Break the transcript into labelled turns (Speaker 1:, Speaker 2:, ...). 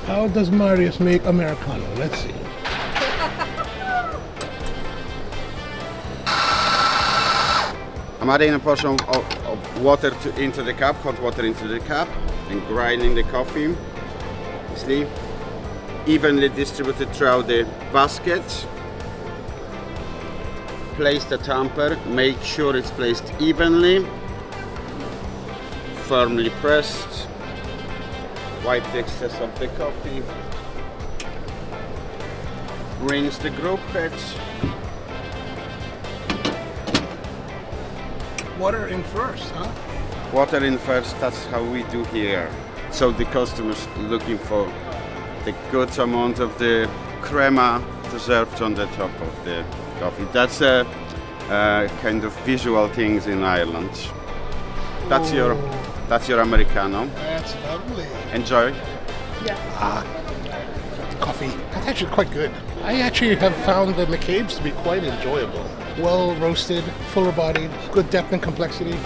Speaker 1: How does Mariusz make Americano? Let's see.
Speaker 2: I'm adding a portion of water into the cup, hot water into the cup, and grinding the coffee. See, evenly distributed throughout the basket. Place the tamper, make sure it's placed evenly, firmly pressed. Wipe the excess of the coffee. Rinse the group heads.
Speaker 1: Water in first, huh?
Speaker 2: Water in first, that's how we do here. So the customer's looking for the good amount of the crema reserved on the top of the coffee. That's a kind of visual things in Ireland. That's your Americano.
Speaker 1: That's lovely.
Speaker 2: Enjoy.
Speaker 1: Coffee. That's actually quite good. I actually have found the McCabe's to be quite enjoyable. Well roasted, fuller bodied, good depth and complexity.